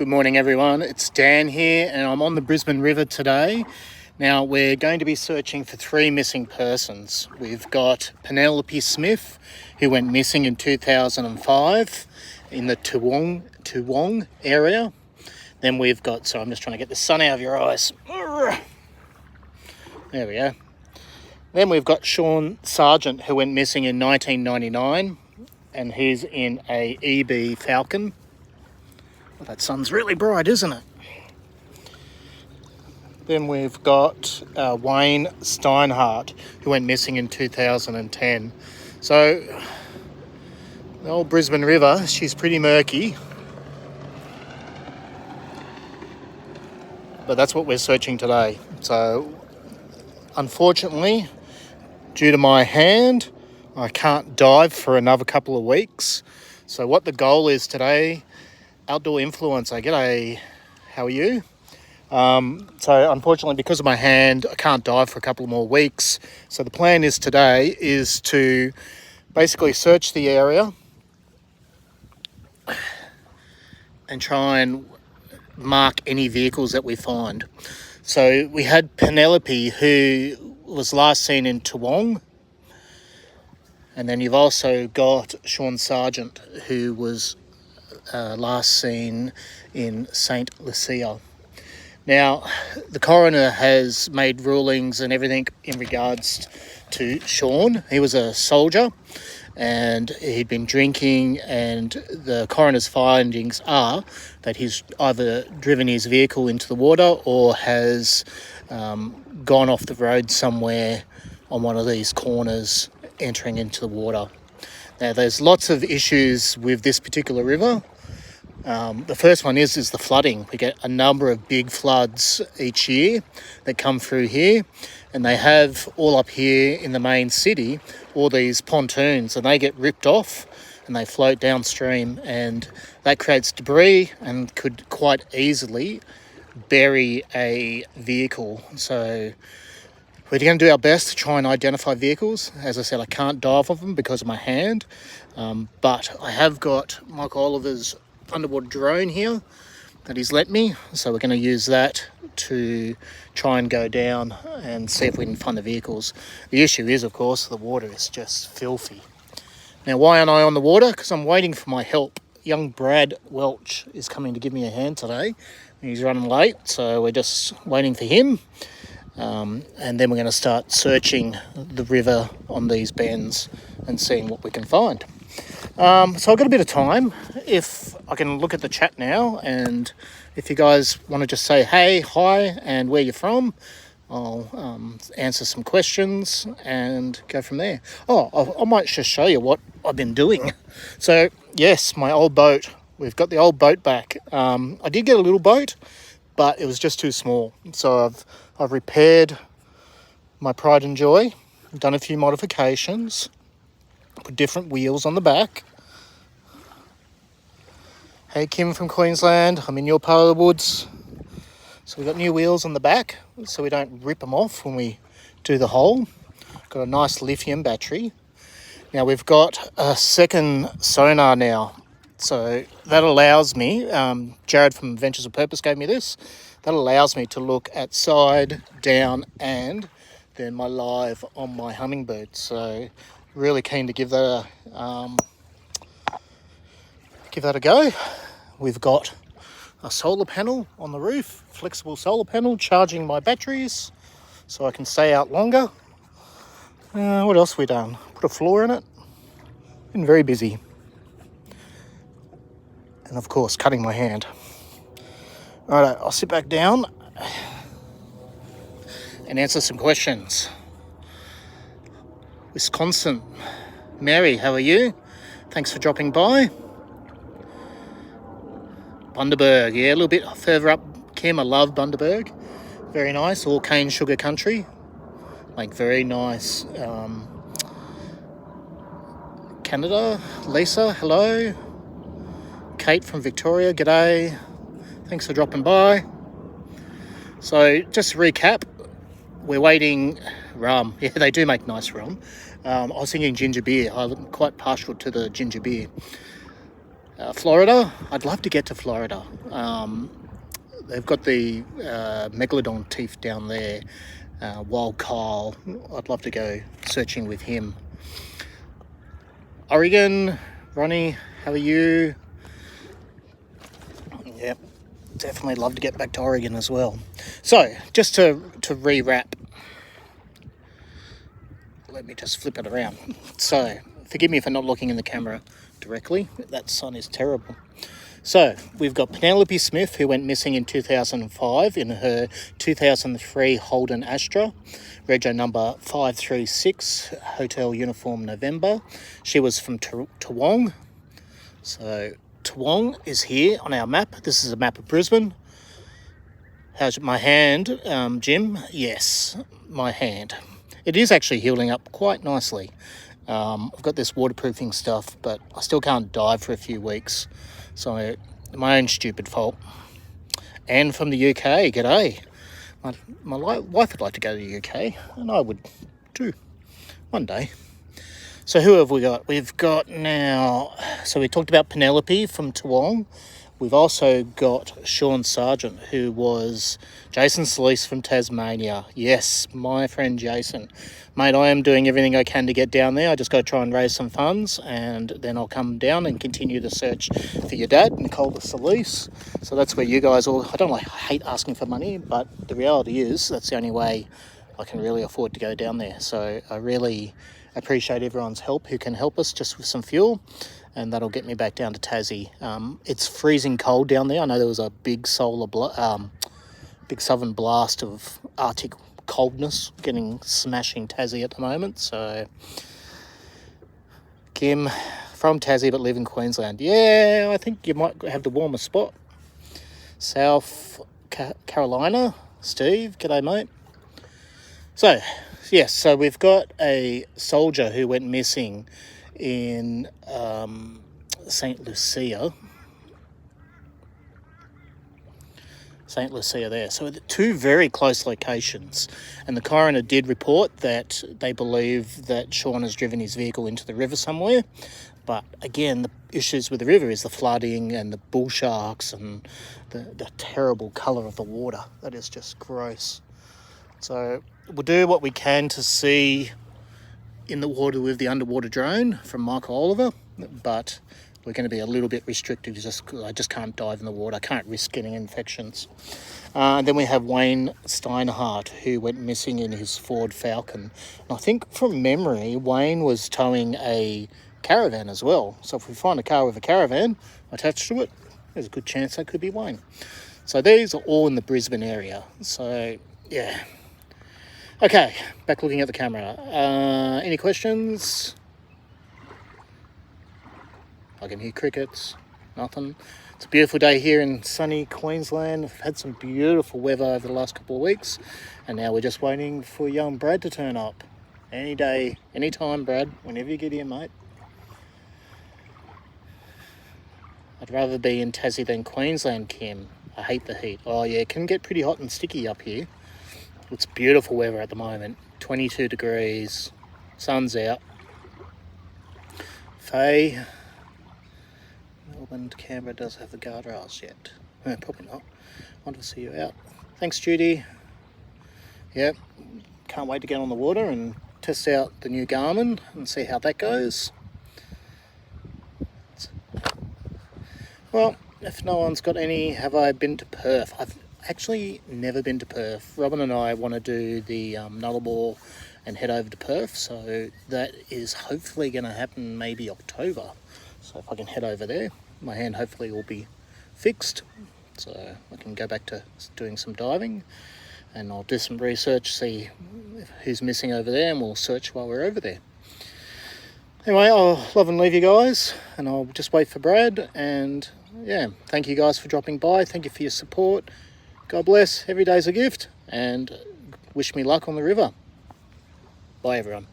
Good morning everyone, it's Dan here and I'm on the Brisbane River today. Now we're going to be searching for 3 missing persons. We've got Penelope Smith, who went missing in 2005 in the Toowong area. Then we've got, so I'm just trying to get the sun out of your eyes. There we go. Then we've got Sean Sargent, who went missing in 1999 and he's in a EB Falcon. Well, that sun's really bright, isn't it? Then we've got Wayne Steinhardt, who went missing in 2010. So, the old Brisbane River, she's pretty murky. But that's what we're searching today. So, unfortunately, due to my hand, I can't dive for another couple of weeks. So what the goal is today, outdoor influencer, g'day, how are you? So unfortunately, because of my hand, I can't dive for a couple more weeks. So the plan is today is to basically search the area and try and mark any vehicles that we find. So we had Penelope, who was last seen in Toowong. And then you've also got Sean Sargent, who was last seen in St. Lucia. Now, the coroner has made rulings and everything in regards to Sean. He was a soldier and he'd been drinking, and the coroner's findings are that he's either driven his vehicle into the water or has gone off the road somewhere on one of these corners entering into the water. Now, there's lots of issues with this particular river. The first one is the flooding. We get a number of big floods each year that come through here, and they have all up here in the main city all these pontoons, and they get ripped off and they float downstream, and that creates debris and could quite easily bury a vehicle. So we're going to do our best to try and identify vehicles. As I said, I can't dive off them because of my hand, but I have got Michael Oliver's underwater drone here that he's let me, so we're going to use that to try and go down and see if we can find the vehicles. The issue is, of course, the water is just filthy. Now, why aren't I on the water? Because I'm waiting for my help. Young Brad Welch is coming to give me a hand today. He's running late, so we're just waiting for him. And then we're going to start searching the river on these bends and seeing what we can find. So I've got a bit of time. If I can look at the chat now, and if you guys want to just say hey, hi, and where you're from, I'll answer some questions and go from there. I might just show you what I've been doing. So yes, my old boat. We've got the old boat back. I did get a little boat, but it was just too small. So I've repaired my pride and joy, done a few modifications, put different wheels on the back. Hey Kim from Queensland, I'm in your part of the woods. So we've got new wheels on the back so we don't rip them off when we do the hole. Got a nice lithium battery. Now we've got a second sonar now. So that allows me, Jared from Adventures of Purpose gave me this, that allows me to look at side, down, and then my live on my Hummingbird. So really keen to give that a go. We've got a solar panel on the roof, flexible solar panel, charging my batteries so I can stay out longer. What else have we done? Put a floor in it. Been very busy. And of course, cutting my hand. Alright, I'll sit back down and answer some questions. Wisconsin. Mary, how are you? Thanks for dropping by. Bundaberg, yeah, a little bit further up, Kim. I love Bundaberg. Very nice, all cane sugar country. Like very nice. Canada, Lisa, hello. Kate from Victoria, g'day. Thanks for dropping by. So just to recap, we're waiting rum. Yeah, they do make nice rum. I was thinking ginger beer. I'm quite partial to the ginger beer. Florida, I'd love to get to Florida. They've got the megalodon teeth down there, wild Kyle. I'd love to go searching with him. Oregon, Ronnie, how are you? Yep, definitely love to get back to Oregon as well. So, just to re-wrap, let me just flip it around. So, forgive me for not looking in the camera directly. That sun is terrible. So, we've got Penelope Smith, who went missing in 2005 in her 2003 Holden Astra, rego number 536, Hotel Uniform November. She was from Toowong. So, Toowong is here on our map. This is a map of Brisbane. How's my hand, Jim? Yes, my hand. It is actually healing up quite nicely. I've got this waterproofing stuff, but I still can't dive for a few weeks. So, my own stupid fault. And from the UK, g'day. My wife would like to go to the UK, and I would too, one day. So who have we got? We've got now, so we talked about Penelope from Toowong. We've also got Sean Sargent, who was Jason Solis from Tasmania. Yes, my friend Jason. Mate, I am doing everything I can to get down there. I just got to try and raise some funds, and then I'll come down and continue the search for your dad, Nicole Solis. So that's where you guys all, I hate asking for money, but the reality is that's the only way I can really afford to go down there. So I really appreciate everyone's help who can help us just with some fuel, and that'll get me back down to Tassie. It's freezing cold down there. I know there was a big big southern blast of Arctic coldness smashing Tassie at the moment. So Kim from Tassie but live in Queensland. Yeah, I think you might have the warmer spot. South Carolina, Steve, g'day mate. So yes, so we've got a soldier who went missing in St. Lucia there. So two very close locations. And the coroner did report that they believe that Sean has driven his vehicle into the river somewhere. But again, the issues with the river is the flooding and the bull sharks and the terrible colour of the water. That is just gross. So we'll do what we can to see in the water with the underwater drone from Michael Oliver, but we're going to be a little bit restricted. I just can't dive in the water. I can't risk getting infections. And then we have Wayne Steinhardt, who went missing in his Ford Falcon. And I think from memory, Wayne was towing a caravan as well. So if we find a car with a caravan attached to it, there's a good chance that could be Wayne. So these are all in the Brisbane area. So, yeah. Okay, back looking at the camera. Any questions? I can hear crickets, nothing. It's a beautiful day here in sunny Queensland. We've had some beautiful weather over the last couple of weeks, and now we're just waiting for young Brad to turn up. Any day, any time, Brad, whenever you get here, mate. I'd rather be in Tassie than Queensland, Kim. I hate the heat. Oh yeah, it can get pretty hot and sticky up here. It's beautiful weather at the moment. 22 degrees, sun's out. Faye, Melbourne to Canberra does have the guardrails yet. No, probably not. Want to see you out. Thanks, Judy. Yep, can't wait to get on the water and test out the new Garmin and see how that goes. Well, if no one's got any, have I been to Perth? I've actually never been to Perth. Robin and I want to do the Nullarbor and head over to Perth, so that is hopefully going to happen maybe October. So if I can head over there, my hand hopefully will be fixed, so I can go back to doing some diving, and I'll do some research, see who's missing over there, and we'll search while we're over there. Anyway, I'll love and leave you guys, and I'll just wait for Brad, and yeah, thank you guys for dropping by. Thank you for your support. God bless. Every day's a gift, and wish me luck on the river. Bye, everyone.